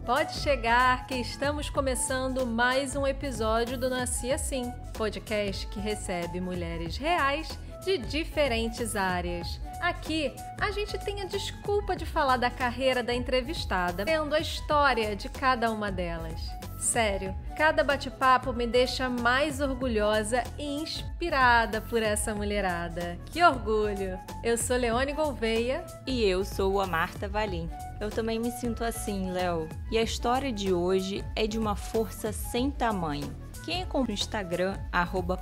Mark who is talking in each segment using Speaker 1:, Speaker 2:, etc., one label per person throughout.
Speaker 1: Pode chegar que estamos começando mais um episódio do Nasci Assim, podcast que recebe mulheres reais de diferentes áreas. Aqui, a gente tem a desculpa de falar da carreira da entrevistada, vendo a história de cada uma delas. Sério, cada bate-papo me deixa mais orgulhosa e inspirada por essa mulherada. Que orgulho! Eu sou Leone Gouveia.
Speaker 2: E eu sou a Marta Valim. Eu também me sinto assim, Léo. E a história de hoje é de uma força sem tamanho. Quem acompanha o Instagram,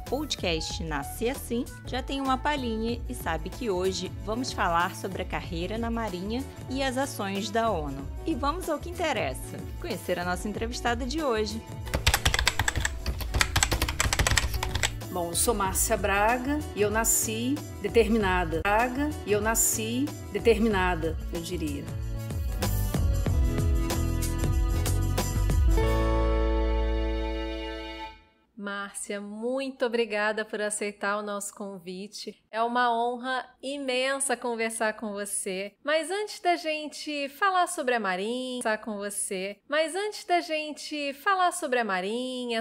Speaker 2: @podcastNasceAssim, já tem uma palhinha e sabe que hoje vamos falar sobre a carreira na Marinha e as ações da ONU. E vamos ao que interessa, conhecer a nossa entrevistada de hoje.
Speaker 3: Bom, eu sou Márcia Braga e eu nasci determinada. Eu diria.
Speaker 1: Márcia, muito obrigada por aceitar o nosso convite. É uma honra imensa conversar com você. Mas antes da gente falar sobre a Marinha,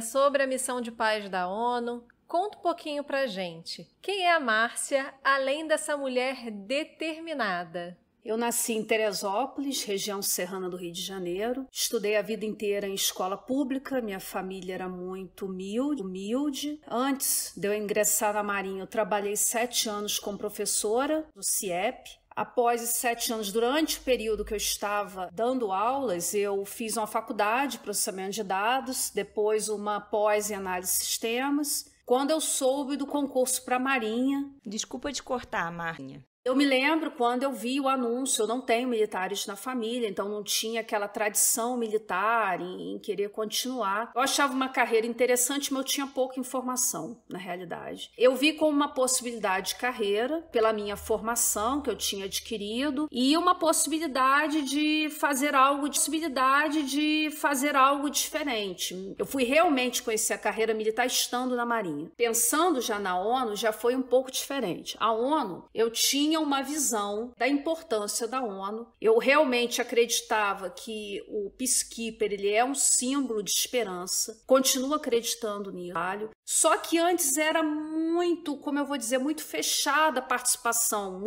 Speaker 1: sobre a missão de paz da ONU, conta um pouquinho pra gente. Quem é a Márcia, além dessa mulher determinada?
Speaker 3: Eu nasci em Teresópolis, região serrana do Rio de Janeiro. Estudei a vida inteira em escola pública, minha família era muito humilde. Antes de eu ingressar na Marinha, eu trabalhei 7 anos como professora do CIEP. Após esses 7 anos, durante o período que eu estava dando aulas, eu fiz uma faculdade de processamento de dados, depois uma pós em análise de sistemas. Quando eu soube do concurso para a Marinha...
Speaker 2: Desculpa te cortar, Marinha.
Speaker 3: Eu me lembro quando eu vi o anúncio, eu não tenho militares na família, então não tinha aquela tradição militar em querer continuar. Eu achava uma carreira interessante, mas eu tinha pouca informação, na realidade. Eu vi como uma possibilidade de carreira, pela minha formação que eu tinha adquirido, e uma possibilidade de fazer algo diferente. Eu fui realmente conhecer a carreira militar estando na Marinha. Pensando já na ONU, já foi um pouco diferente. A ONU, eu tinha uma visão da importância da ONU. Eu realmente acreditava que o Peacekeeper ele é um símbolo de esperança. Continuo acreditando nisso. Só que antes era muito, muito fechada a participação.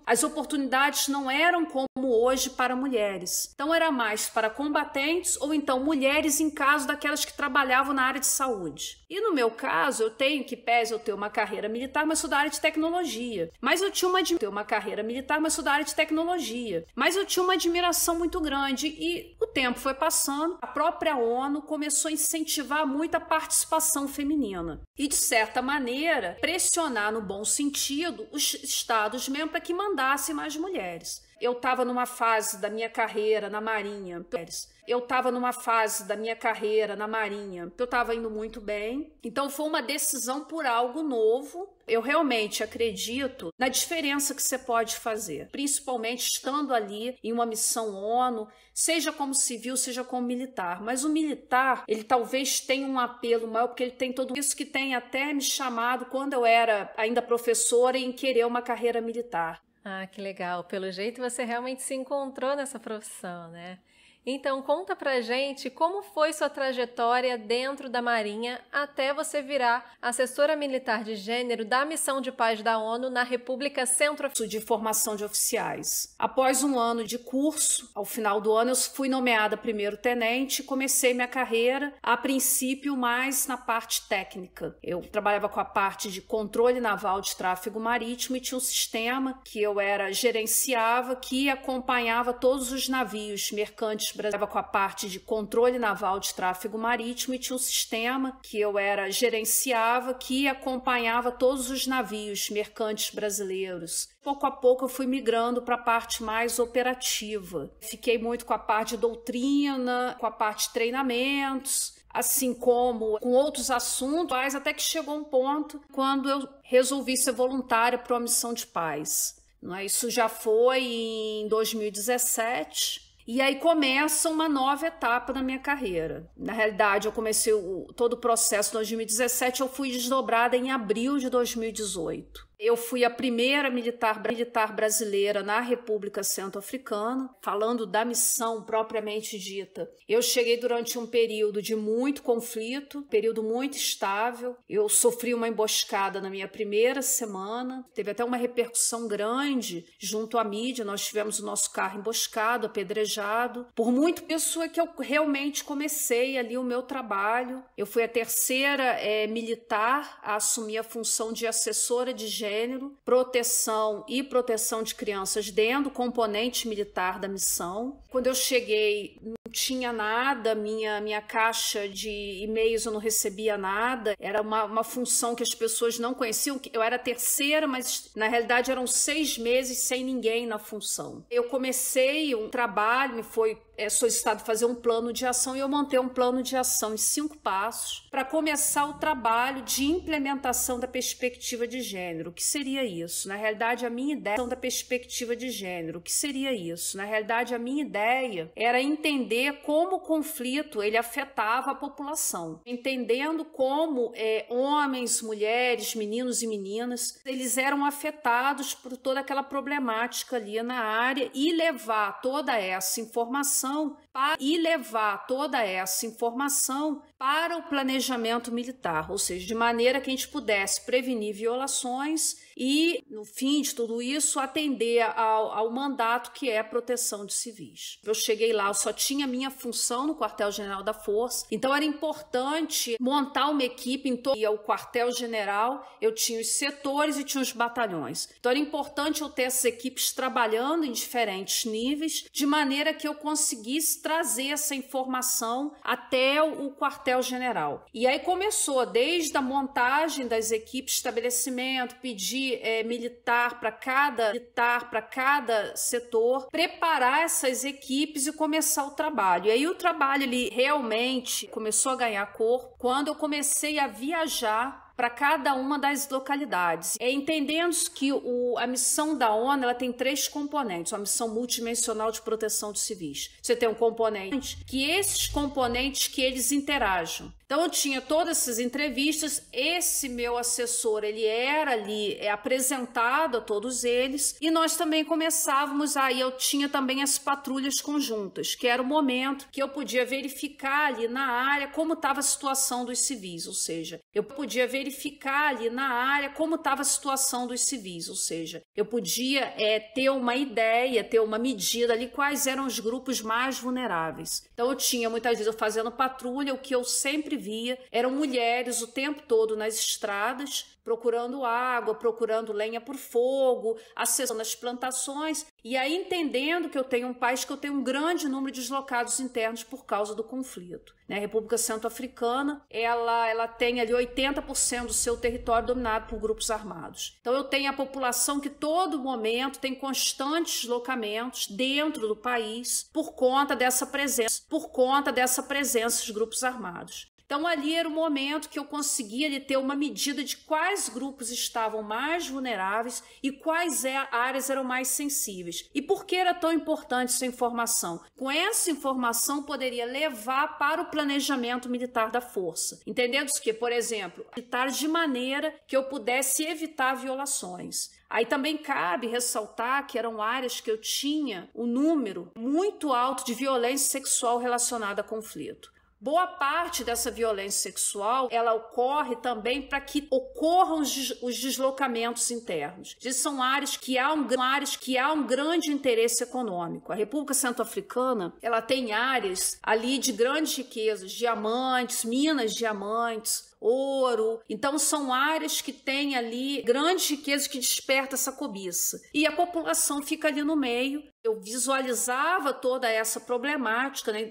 Speaker 3: As oportunidades não eram como hoje para mulheres. Então era mais para combatentes ou então mulheres em caso daquelas que trabalhavam na área de saúde. E no meu caso, eu tenho uma carreira militar, mas sou da área de tecnologia. Mas eu tinha uma admiração muito grande e o tempo foi passando, a própria ONU começou a incentivar muito a participação feminina e, de certa maneira, pressionar no bom sentido os estados-membros para que mandassem mais mulheres. Eu estava numa fase da minha carreira na Marinha. Eu estava indo muito bem. Então foi uma decisão por algo novo. Eu realmente acredito na diferença que você pode fazer, principalmente estando ali em uma missão ONU, seja como civil, seja como militar. Mas o militar, ele talvez tenha um apelo maior, porque ele tem tudo isso que tem até me chamado, quando eu era ainda professora, em querer uma carreira militar.
Speaker 1: Ah, que legal. Pelo jeito você realmente se encontrou nessa profissão, né? Então conta pra gente como foi sua trajetória dentro da Marinha até você virar assessora militar de gênero da missão de paz da ONU na República Centro-Africana.
Speaker 3: De formação de oficiais. Após um ano de curso, ao final do ano eu fui nomeada primeiro-tenente e comecei minha carreira, a princípio mais na parte técnica. Eu trabalhava com a parte de controle naval de tráfego marítimo e tinha um sistema que eu gerenciava, que acompanhava todos os navios mercantes brasileiros com a parte de controle naval de tráfego marítimo e tinha um sistema que eu gerenciava, que acompanhava todos os navios mercantes brasileiros. Pouco a pouco eu fui migrando para a parte mais operativa. Fiquei muito com a parte de doutrina, com a parte de treinamentos, assim como com outros assuntos, até que chegou um ponto quando eu resolvi ser voluntária para uma missão de paz. Isso já foi em 2017. E aí começa uma nova etapa da minha carreira. Na realidade, eu comecei todo o processo em 2017, eu fui desdobrada em abril de 2018. Eu fui a primeira militar brasileira na República Centro-Africana, falando da missão propriamente dita. Eu cheguei durante um período de muito conflito, período muito instável. Eu sofri uma emboscada na minha primeira semana, teve até uma repercussão grande junto à mídia. Nós tivemos o nosso carro emboscado, apedrejado. Por muito isso é que eu realmente comecei ali o meu trabalho. Eu fui a terceira militar a assumir a função de assessora de gênero, proteção de crianças dentro do componente militar da missão. Quando eu cheguei, não tinha nada, minha caixa de e-mails eu não recebia nada, era uma função que as pessoas não conheciam. Eu era a terceira, mas na realidade eram 6 meses sem ninguém na função. Eu comecei um trabalho, me foi solicitado fazer um plano de ação, e eu montei um plano de ação em 5 passos para começar o trabalho de implementação da perspectiva de gênero. O que seria isso? Na realidade, a minha ideia da perspectiva de gênero. O que seria isso? Na realidade, a minha ideia era entender como o conflito ele afetava a população, entendendo como homens, mulheres, meninos e meninas, eles eram afetados por toda aquela problemática ali na área, e levar toda essa informação para o planejamento militar, ou seja, de maneira que a gente pudesse prevenir violações e, no fim de tudo isso, atender ao mandato que é a proteção de civis. Eu cheguei lá, eu só tinha minha função no quartel-general da Força, então era importante montar uma equipe em todo o quartel-general. Eu tinha os setores e tinha os batalhões, então era importante eu ter essas equipes trabalhando em diferentes níveis, de maneira que eu conseguisse trazer essa informação até o quartel-general. E aí começou desde a montagem das equipes, estabelecimento, pedir militar para cada setor, preparar essas equipes e começar o trabalho. E aí o trabalho ele realmente começou a ganhar corpo quando eu comecei a viajar para cada uma das localidades. Entendendo que a missão da ONU ela tem 3 componentes, uma missão multidimensional de proteção de civis. Você tem um componente que esses componentes que eles interagem. Então eu tinha todas essas entrevistas, esse meu assessor ele era ali apresentado a todos eles, e nós também começávamos, aí eu tinha também as patrulhas conjuntas, que era o momento que eu podia verificar ali na área como estava a situação dos civis, ou seja, eu podia verificar ali na área como estava a situação dos civis, ou seja, eu podia ter uma ideia, ter uma medida ali quais eram os grupos mais vulneráveis. Então eu tinha muitas vezes eu fazendo patrulha, o que eu sempre via eram mulheres o tempo todo nas estradas, procurando água, procurando lenha por fogo, acessando as plantações, e aí entendendo que eu tenho um país que eu tenho um grande número de deslocados internos por causa do conflito. A República Centro-Africana, ela tem ali 80% do seu território dominado por grupos armados. Então eu tenho a população que todo momento tem constantes deslocamentos dentro do país por conta dessa presença dos grupos armados. Então ali era o momento que eu conseguia ter uma medida de quais grupos estavam mais vulneráveis e quais áreas eram mais sensíveis. E por que era tão importante essa informação? Com essa informação poderia levar para o planejamento militar da força. Entendendo que, por exemplo, militar de maneira que eu pudesse evitar violações. Aí também cabe ressaltar que eram áreas que eu tinha um número muito alto de violência sexual relacionada a conflito. Boa parte dessa violência sexual, ela ocorre também para que ocorram os deslocamentos internos. São áreas que há um grande interesse econômico. A República Centro-Africana, ela tem áreas ali de grandes riquezas, diamantes, minas de diamantes, ouro. Então são áreas que têm ali grandes riquezas que despertam essa cobiça. E a população fica ali no meio. Eu visualizava toda essa problemática, né?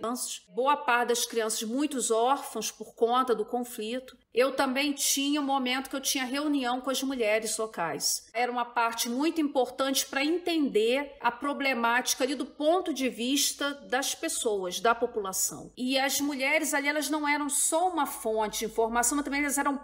Speaker 3: Boa parte das crianças, muitos órfãos por conta do conflito. Eu também tinha um momento que eu tinha reunião com as mulheres locais. Era uma parte muito importante para entender a problemática ali do ponto de vista das pessoas, da população. E as mulheres ali, elas não eram só uma fonte de informação, mas também elas eram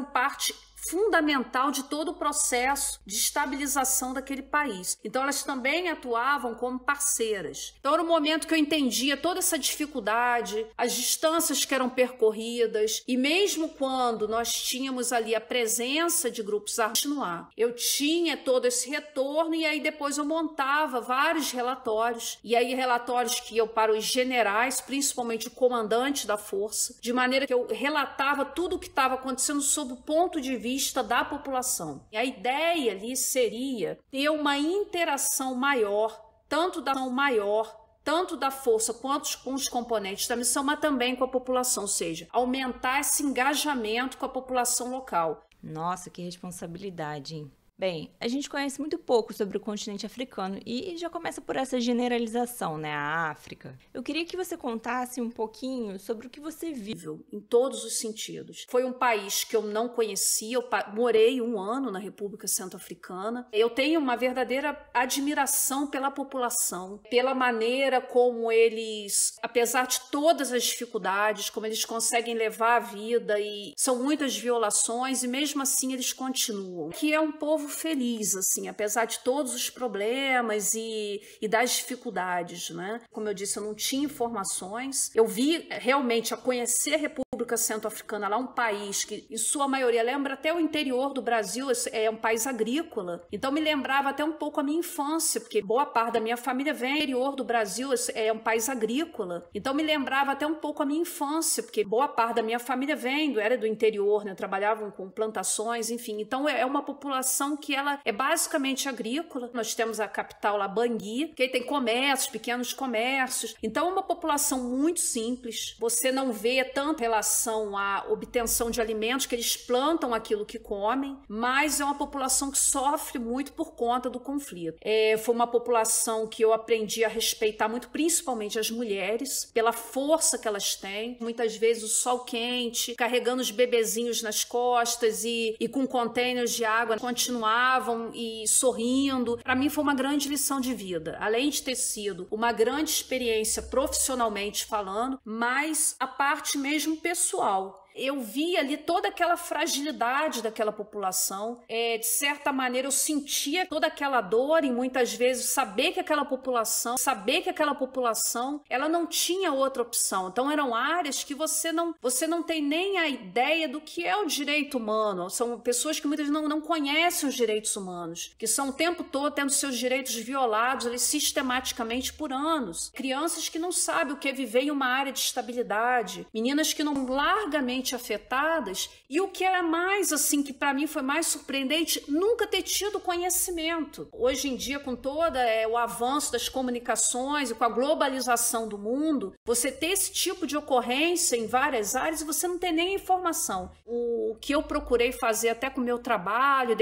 Speaker 3: parte fundamental de todo o processo de estabilização daquele país. Então elas também atuavam como parceiras. Então era o momento que eu entendia toda essa dificuldade, as distâncias que eram percorridas, e mesmo quando nós tínhamos ali a presença de grupos armados no ar, eu tinha todo esse retorno, e aí depois eu montava vários relatórios, e aí relatórios que iam para os generais, principalmente o comandante da força, de maneira que eu relatava tudo o que estava acontecendo sob o ponto de vista da população. E a ideia ali seria ter uma interação maior, tanto da força quanto com os componentes da missão, mas também com a população, ou seja, aumentar esse engajamento com a população local.
Speaker 2: Nossa, que responsabilidade, hein? Bem, a gente conhece muito pouco sobre o continente africano e já começa por essa generalização, né? A África. Eu queria que você contasse um pouquinho sobre o que você viu.
Speaker 3: Em todos os sentidos. Foi um país que eu não conhecia, eu morei 1 ano na República Centro-Africana. Eu tenho uma verdadeira admiração pela população, pela maneira como eles, apesar de todas as dificuldades, como eles conseguem levar a vida, e são muitas violações, e mesmo assim eles continuam. Que é um povo feliz, assim, apesar de todos os problemas e das dificuldades, né? Como eu disse, eu não tinha informações. Eu vi realmente a conhecer a República Centro-Africana, lá um país que, em sua maioria, lembra até o interior do Brasil, é um país agrícola. Então me lembrava até um pouco a minha infância, porque boa parte da minha família vem do interior do Brasil, é um país agrícola. Então me lembrava até um pouco a minha infância, porque boa parte da minha família era do interior, né? Trabalhavam com plantações, enfim. Então é uma população que ela é basicamente agrícola. Nós temos a capital lá, Bangui, que tem comércios, pequenos comércios. Então é uma população muito simples. Você não vê tanta relação à obtenção de alimentos, que eles plantam aquilo que comem, mas é uma população que sofre muito por conta do conflito. Foi uma população que eu aprendi a respeitar muito, principalmente as mulheres, pela força que elas têm. Muitas vezes o sol quente, carregando os bebezinhos nas costas e com containers de água, continuavam e sorrindo. Para mim foi uma grande lição de vida, além de ter sido uma grande experiência profissionalmente falando, mas a parte mesmo pessoal. Eu vi ali toda aquela fragilidade daquela população. De certa maneira, eu sentia toda aquela dor e muitas vezes saber que aquela população, ela não tinha outra opção. Então eram áreas que você não tem nem a ideia do que é o direito humano. São pessoas que muitas vezes não conhecem os direitos humanos, que são o tempo todo tendo seus direitos violados ali, sistematicamente por anos. Crianças que não sabem o que é viver em uma área de estabilidade, meninas que não largamente afetadas, e o que era mais assim, que para mim foi mais surpreendente, nunca ter tido conhecimento. Hoje em dia, com toda o avanço das comunicações e com a globalização do mundo, você ter esse tipo de ocorrência em várias áreas e você não tem nem informação. O que eu procurei fazer até com o meu trabalho,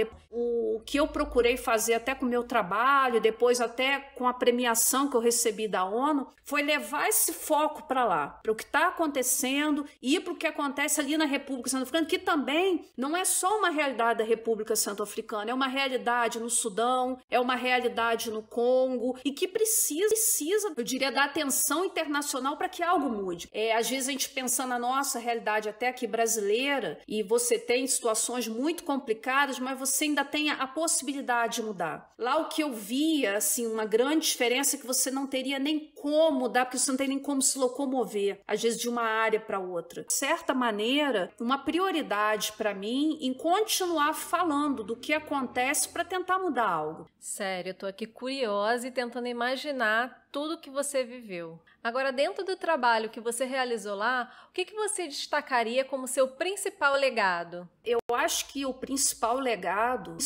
Speaker 3: depois até com a premiação que eu recebi da ONU, foi levar esse foco para lá, para o que está acontecendo e para o que acontece ali na República Centro-Africana, que também não é só uma realidade da República Centro-Africana, é uma realidade no Sudão, é uma realidade no Congo, e que precisa, eu diria, da atenção internacional para que algo mude. Às vezes a gente pensa na nossa realidade até aqui brasileira, e você tem situações muito complicadas, mas você ainda tem a possibilidade de mudar. Lá o que eu via, assim, uma grande diferença é que você não teria nem como mudar, porque você não tem nem como se locomover, às vezes de uma área para outra. De certa maneira, uma prioridade para mim em continuar falando do que acontece para tentar mudar algo.
Speaker 1: Sério, eu tô aqui curiosa e tentando imaginar tudo que você viveu. Agora, dentro do trabalho que você realizou lá, o que você destacaria como seu principal legado?
Speaker 3: Eu acho que o principal legado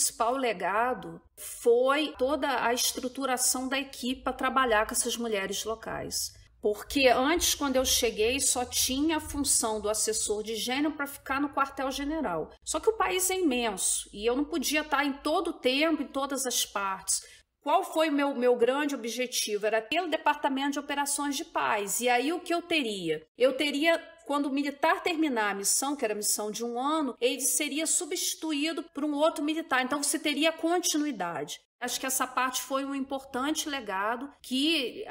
Speaker 3: foi toda a estruturação da equipe para trabalhar com essas mulheres locais. Porque antes, quando eu cheguei, só tinha a função do assessor de gênero para ficar no quartel-general. Só que o país é imenso e eu não podia estar em todo o tempo, em todas as partes. Qual foi o meu grande objetivo? Era ter o Departamento de Operações de Paz. E aí o que eu teria? Eu teria, quando o militar terminar a missão, que era a missão de 1 ano, ele seria substituído por um outro militar. Então você teria continuidade. Acho que essa parte foi um importante legado que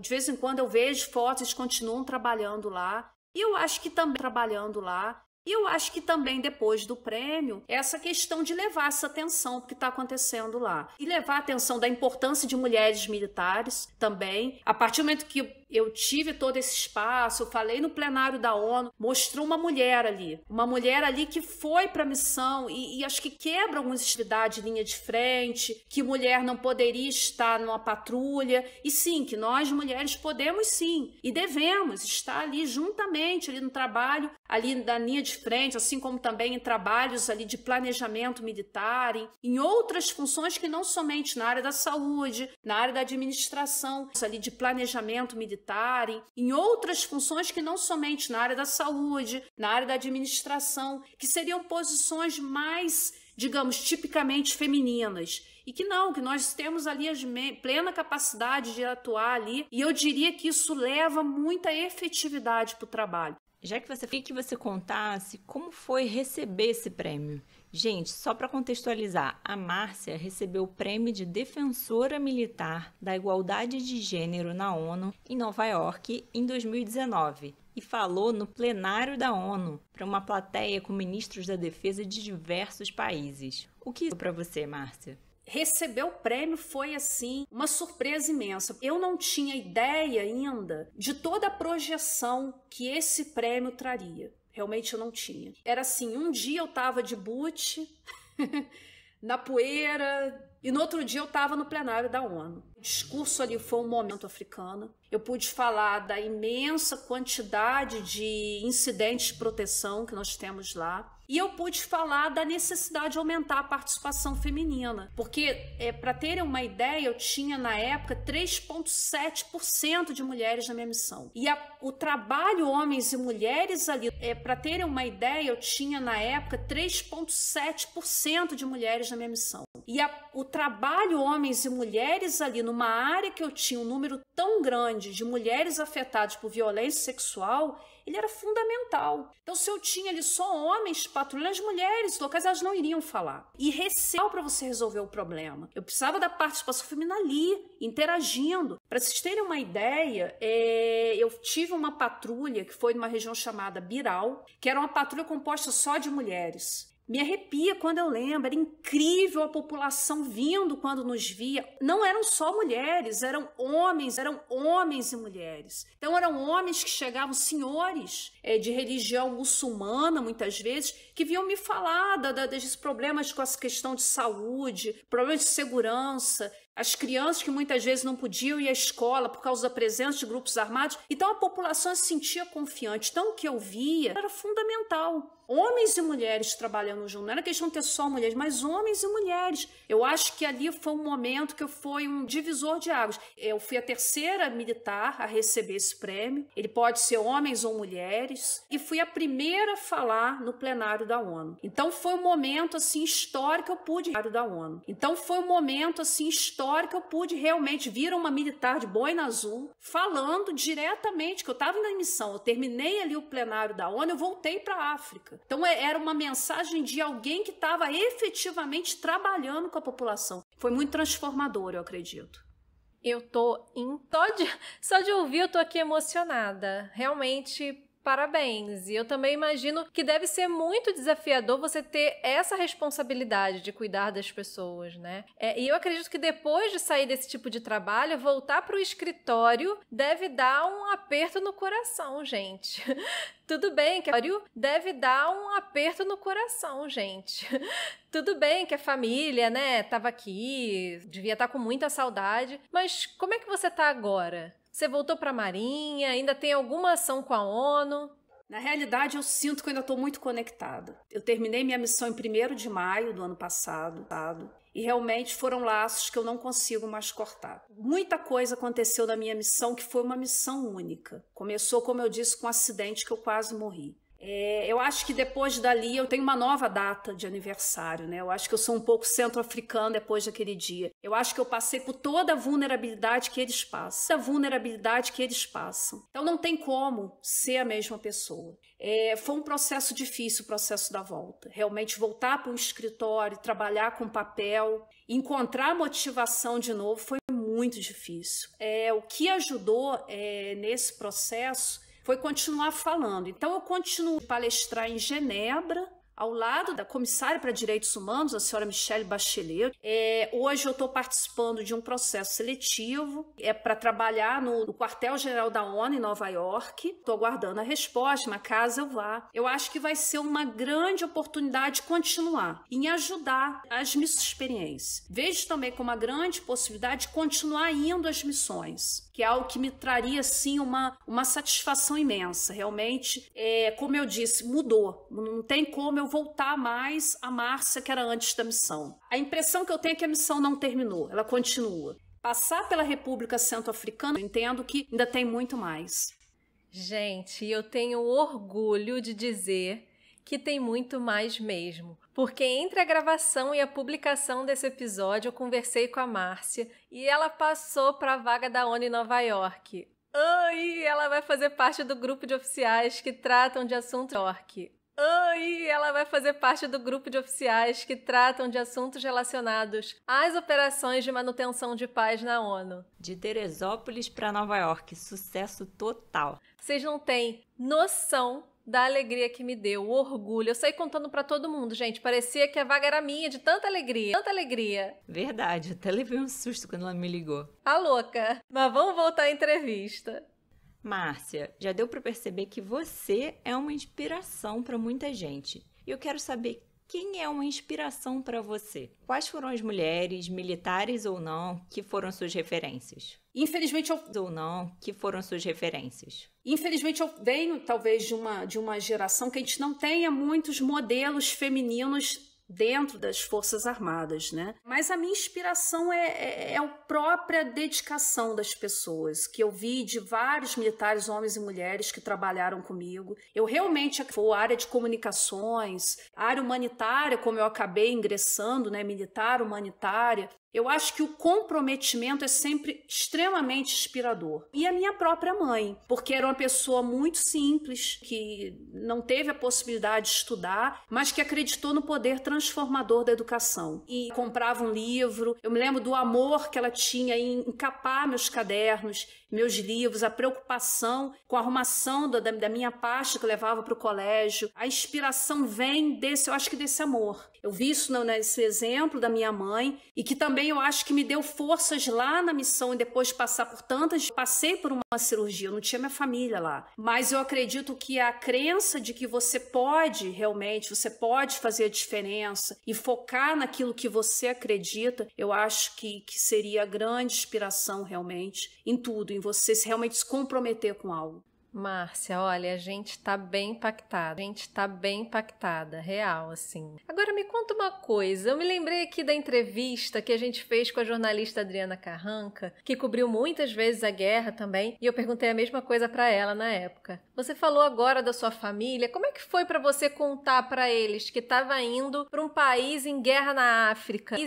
Speaker 3: de vez em quando eu vejo fotos, eles continuam trabalhando lá. E eu acho que também trabalhando lá, E eu acho que também depois do prêmio, essa questão de levar essa atenção para o que está acontecendo lá. E levar a atenção da importância de mulheres militares também. A partir do momento que eu tive todo esse espaço, eu falei no plenário da ONU, mostrou uma mulher ali que foi para a missão e acho que quebra algumas atividades de linha de frente, que mulher não poderia estar numa patrulha, e sim, que nós mulheres podemos sim, e devemos estar ali juntamente, ali no trabalho, ali da linha de frente, assim como também em trabalhos ali de planejamento militar, em outras funções que não somente na área da saúde, na área da administração, ali de planejamento militar, em outras funções que não somente na área da saúde, na área da administração, que seriam posições mais, digamos, tipicamente femininas. E que nós temos ali a plena capacidade de atuar ali, e eu diria que isso leva muita efetividade para o trabalho.
Speaker 2: Já que você queria que você contasse como foi receber esse prêmio. Gente, só para contextualizar, a Márcia recebeu o prêmio de Defensora Militar da Igualdade de Gênero na ONU em Nova York em 2019 e falou no plenário da ONU para uma plateia com ministros da defesa de diversos países. O que é para você, Márcia?
Speaker 3: Receber o prêmio foi, assim, uma surpresa imensa. Eu não tinha ideia ainda de toda a projeção que esse prêmio traria. Realmente eu não tinha. Era assim, um dia eu estava de boot, na poeira, e no outro dia eu estava no plenário da ONU. O discurso ali foi um momento africano. Eu pude falar da imensa quantidade de incidentes de proteção que nós temos lá. E eu pude falar da necessidade de aumentar a participação feminina. Porque, para terem uma ideia, eu tinha na época 3,7% de mulheres na minha missão. E o trabalho homens e mulheres ali, para terem uma ideia, eu tinha na época 3,7% de mulheres na minha missão. E o trabalho homens e mulheres ali, numa área que eu tinha um número tão grande de mulheres afetadas por violência sexual, ele era fundamental. Então, se eu tinha ali só homens patrulhando, as mulheres locais, elas não iriam falar. E receio para você resolver o problema. Eu precisava da participação feminina ali, interagindo. Para vocês terem uma ideia, eu tive uma patrulha que foi numa região chamada Biral, que era uma patrulha composta só de mulheres. Me arrepia quando eu lembro, era incrível a população vindo quando nos via. Não eram só mulheres, eram homens e mulheres. Então eram homens que chegavam, senhores de religião muçulmana, muitas vezes, que vinham me falar desses problemas com essa questão de saúde, problemas de segurança, as crianças que muitas vezes não podiam ir à escola por causa da presença de grupos armados. Então a população se sentia confiante. Então o que eu via era fundamental. Homens e mulheres trabalhando junto. Não era questão de ter só mulheres, mas homens e mulheres. Eu acho que ali foi um momento que foi um divisor de águas. Eu fui a terceira militar a receber esse prêmio. Ele pode ser homens ou mulheres. E fui a primeira a falar no plenário da ONU. Então foi um momento assim histórico que eu pude realmente vir uma militar de boina azul falando diretamente, que eu estava na missão. Eu terminei ali o plenário da ONU, eu voltei para a África. Então era uma mensagem de alguém que estava efetivamente trabalhando com a população. Foi muito transformador, eu acredito.
Speaker 1: Eu só de ouvir, eu tô aqui emocionada. Realmente, parabéns. E eu também imagino que deve ser muito desafiador você ter essa responsabilidade de cuidar das pessoas, né? E eu acredito que depois de sair desse tipo de trabalho, voltar para o escritório deve dar um aperto no coração, gente. Tudo bem que deve dar um aperto no coração, gente. Tudo bem que a família, né, tava aqui, devia estar com muita saudade, mas como é que você tá agora? Você voltou para a Marinha? Ainda tem alguma ação com a ONU?
Speaker 3: Na realidade, eu sinto que eu ainda estou muito conectada. Eu terminei minha missão em 1º de maio do ano passado. E realmente foram laços que eu não consigo mais cortar. Muita coisa aconteceu na minha missão que foi uma missão única. Começou, como eu disse, com um acidente que eu quase morri. Eu acho que depois dali eu tenho uma nova data de aniversário, né? Eu acho que eu sou um pouco centro-africana depois daquele dia. Eu acho que eu passei por toda a vulnerabilidade que eles passam. Então não tem como ser a mesma pessoa. Foi um processo difícil, o processo da volta. Realmente voltar para um escritório, trabalhar com papel, encontrar motivação de novo foi muito difícil. O que ajudou nesse processo foi continuar falando. Então, eu continuo a palestrar em Genebra, ao lado da comissária para direitos humanos, a senhora Michelle Bachelet. Hoje eu estou participando de um processo seletivo para trabalhar no quartel-general da ONU em Nova York. Estou aguardando a resposta, mas caso eu vá. Eu acho que vai ser uma grande oportunidade de continuar em ajudar as missões de experiência. Vejo também como uma grande possibilidade de continuar indo às missões, que é algo que me traria, assim, uma satisfação imensa. Realmente, como eu disse, mudou. Não tem como eu voltar mais a Márcia que era antes da missão. A impressão que eu tenho é que a missão não terminou, ela continua. Passar pela República Centro-Africana, eu entendo que ainda tem muito mais.
Speaker 1: Gente, eu tenho orgulho de dizer que tem muito mais mesmo. Porque entre a gravação e a publicação desse episódio, eu conversei com a Márcia e ela passou para a vaga da ONU em Nova York. Ela vai fazer parte do grupo de oficiais que tratam de assuntos ela vai fazer parte do grupo de oficiais que tratam de assuntos relacionados às operações de manutenção de paz na ONU.
Speaker 2: De Teresópolis para Nova York, sucesso total.
Speaker 1: Vocês não têm noção da alegria que me deu, o orgulho. Eu saí contando pra todo mundo, gente. Parecia que a vaga era minha, de tanta alegria, tanta alegria.
Speaker 2: Verdade, até levei um susto quando ela me ligou.
Speaker 1: A louca. Mas vamos voltar à entrevista.
Speaker 2: Márcia, já deu pra perceber que você é uma inspiração pra muita gente. E eu quero saber quem é uma inspiração pra você. Quais foram as mulheres, militares ou não, que foram suas referências?
Speaker 3: Infelizmente eu venho talvez de uma geração que a gente não tenha muitos modelos femininos dentro das Forças Armadas, né? Mas a minha inspiração é a própria dedicação das pessoas, que eu vi de vários militares, homens e mulheres, que trabalharam comigo. Eu realmente, a área de comunicações, a área humanitária, como eu acabei ingressando, né? Militar, humanitária, eu acho que o comprometimento é sempre extremamente inspirador. E a minha própria mãe, porque era uma pessoa muito simples, que não teve a possibilidade de estudar, mas que acreditou no poder transformador da educação. E comprava um livro, eu me lembro do amor que ela tinha em encapar meus cadernos, meus livros, a preocupação com a arrumação da minha pasta que eu levava para o colégio. A inspiração vem eu acho que desse amor. Eu vi isso nesse exemplo da minha mãe, e que também eu acho que me deu forças lá na missão, e depois de passar por passei por uma cirurgia, eu não tinha minha família lá. Mas eu acredito que a crença de que você pode fazer a diferença e focar naquilo que você acredita, eu acho que seria a grande inspiração realmente em tudo, em você realmente se comprometer com algo.
Speaker 1: Márcia, olha, a gente tá bem impactada, real, assim. Agora me conta uma coisa, eu me lembrei aqui da entrevista que a gente fez com a jornalista Adriana Carranca, que cobriu muitas vezes a guerra também, e eu perguntei a mesma coisa pra ela na época. Você falou agora da sua família, como é que foi pra você contar pra eles que tava indo pra um país em guerra na África?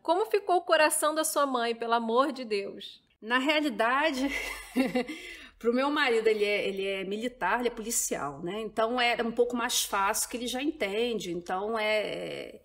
Speaker 1: Como ficou o coração da sua mãe, pelo amor de Deus?
Speaker 3: Na realidade... Para o meu marido, ele é militar, ele é policial, né? Então é um pouco mais fácil, que ele já entende. Então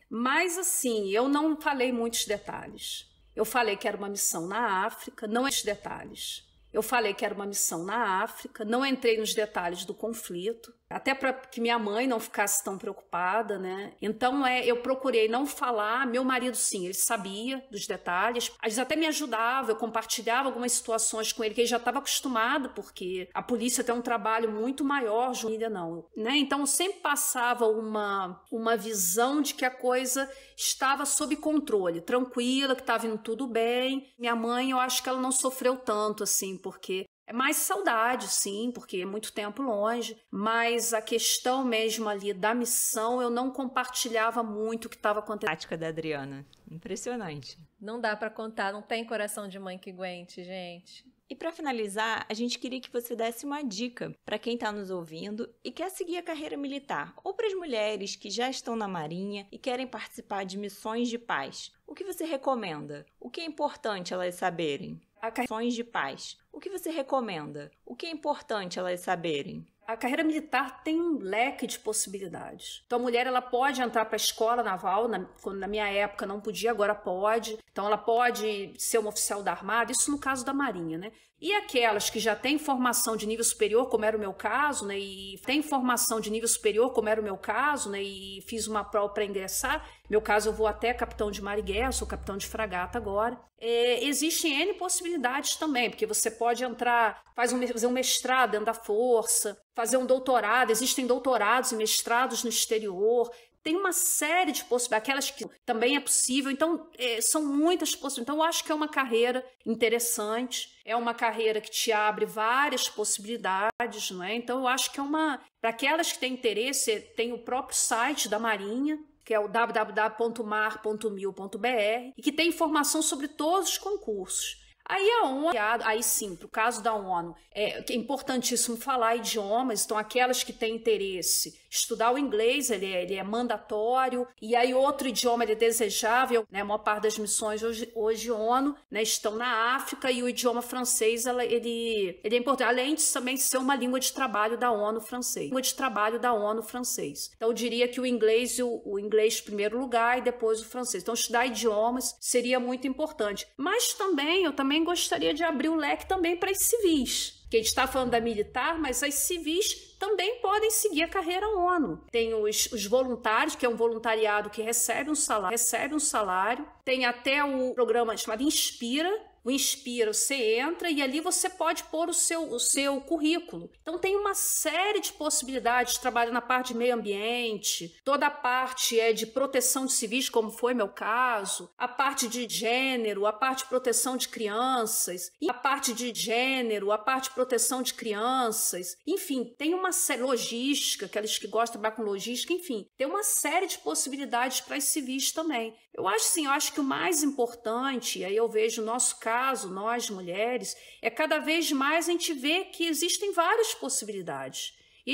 Speaker 3: Mas assim, eu não falei muitos detalhes. Eu falei que era uma missão na África, não muitos detalhes. Eu falei que era uma missão na África, não entrei nos detalhes do conflito, até para que minha mãe não ficasse tão preocupada, né? Então eu procurei não falar. Meu marido, sim, ele sabia dos detalhes, às vezes até me ajudava, eu compartilhava algumas situações com ele, que ele já estava acostumado, porque a polícia tem um trabalho muito maior, Júlia não, né? Então eu sempre passava uma visão de que a coisa estava sob controle, tranquila, que estava indo tudo bem. Minha mãe, eu acho que ela não sofreu tanto, assim, porque é mais saudade, sim, porque é muito tempo longe, mas a questão mesmo ali da missão, eu não compartilhava muito o que estava acontecendo.
Speaker 2: A tática da Adriana, impressionante.
Speaker 1: Não dá pra contar, não tem coração de mãe que aguente, gente.
Speaker 2: E para finalizar, a gente queria que você desse uma dica para quem está nos ouvindo e quer seguir a carreira militar, ou para as mulheres que já estão na Marinha e querem participar de missões de paz. O que você recomenda? O que é importante elas saberem? Missões de paz. O que você recomenda? O que é importante elas saberem?
Speaker 3: A carreira militar tem um leque de possibilidades. Então, a mulher ela pode entrar para a escola naval, quando na minha época não podia, agora pode. Então, ela pode ser uma oficial da Armada, isso no caso da Marinha, né? E aquelas que já têm formação de nível superior, como era o meu caso, né? E tem formação de nível superior, como era o meu caso, né? E fiz uma prova para ingressar. No meu caso, eu vou até capitão de mar e guerra, sou capitão de fragata agora. Existem N possibilidades também, porque você pode entrar, fazer um mestrado dentro da força, fazer um doutorado, existem doutorados e mestrados no exterior. Tem uma série de possibilidades, aquelas que também é possível, então são muitas possibilidades. Então eu acho que é uma carreira interessante, é uma carreira que te abre várias possibilidades, não é? Então eu acho que para aquelas que têm interesse, tem o próprio site da Marinha, que é o www.mar.mil.br, e que tem informação sobre todos os concursos. Aí a ONU, aí sim, para o caso da ONU, é importantíssimo falar idiomas, então aquelas que têm interesse, estudar o inglês, ele é mandatório, e aí outro idioma ele é desejável, né? A maior parte das missões hoje ONU, né, estão na África, e o idioma francês ele é importante, além de também ser uma língua de trabalho da ONU francês. Então eu diria que o inglês em primeiro lugar e depois o francês. Então estudar idiomas seria muito importante. Mas eu também gostaria de abrir o leque também para os civis. Que a gente está falando da militar, mas as civis também podem seguir a carreira ONU. Tem os voluntários, que é um voluntariado que recebe um salário. Tem até o programa chamado Inspira. O Inspira, você entra e ali você pode pôr o seu currículo. Então tem uma série de possibilidades, trabalha na parte de meio ambiente, toda a parte de proteção de civis, como foi meu caso, a parte de gênero, a parte de proteção de crianças, enfim, tem uma série, logística, aqueles que gostam de trabalhar com logística, enfim, tem uma série de possibilidades para os civis também. Eu acho que o mais importante, aí eu vejo o nosso caso, nós mulheres, cada vez mais a gente vê que existem várias possibilidades. E a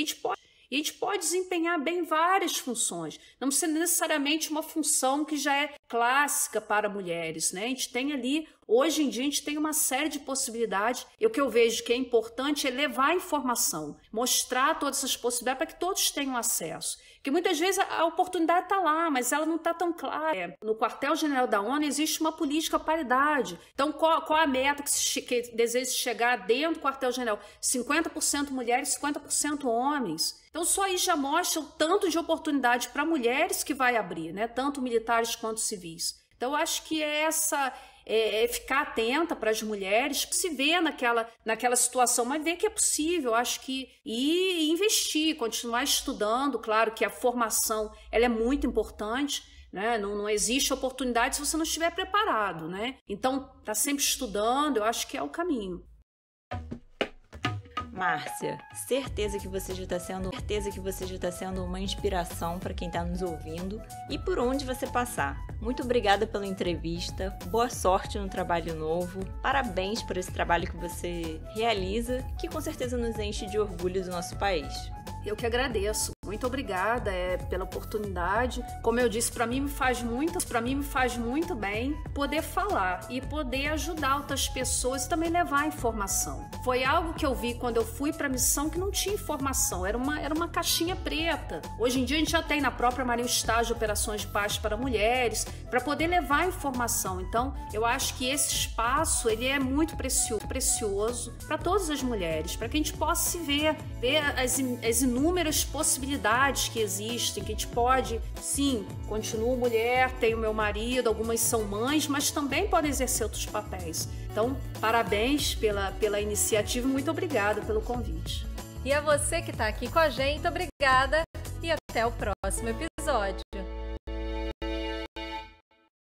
Speaker 3: gente pode desempenhar bem várias funções. Não precisa necessariamente uma função que já é clássica para mulheres, né? A gente tem ali, hoje em dia, a gente tem uma série de possibilidades. E o que eu vejo que é importante é levar a informação, mostrar todas essas possibilidades para que todos tenham acesso. Porque muitas vezes a oportunidade está lá, mas ela não está tão clara. No quartel-general da ONU existe uma política paridade. Então, qual a meta que deseja chegar dentro do quartel-general? 50% mulheres, 50% homens. Então, só aí já mostra o tanto de oportunidade para mulheres que vai abrir, né? Tanto militares quanto civis. Então, eu acho que ficar atenta para as mulheres, se ver naquela situação, mas ver que é possível, acho que ir investir, continuar estudando. Claro que a formação ela é muito importante, né? Não existe oportunidade se você não estiver preparado, né? Então, tá sempre estudando, eu acho que é o caminho.
Speaker 2: Márcia, certeza que você já está sendo uma inspiração para quem está nos ouvindo e por onde você passar. Muito obrigada pela entrevista, boa sorte no trabalho novo, parabéns por esse trabalho que você realiza, que com certeza nos enche de orgulho do nosso país.
Speaker 3: Eu que agradeço. Muito obrigada pela oportunidade. Como eu disse, para mim me faz muito bem poder falar e poder ajudar outras pessoas e também levar a informação. Foi algo que eu vi quando eu fui para a missão que não tinha informação, era uma caixinha preta. Hoje em dia a gente já tem na própria Marinha o estágio de operações de paz para mulheres, para poder levar a informação. Então, eu acho que esse espaço ele é muito precioso para todas as mulheres, para que a gente possa se ver as inúmeras possibilidades que existem, que a gente pode, sim, continuo mulher, tenho meu marido, algumas são mães, mas também podem exercer outros papéis. Então, parabéns pela iniciativa e muito obrigada pelo convite.
Speaker 1: E a você que está aqui com a gente, obrigada e até o próximo episódio.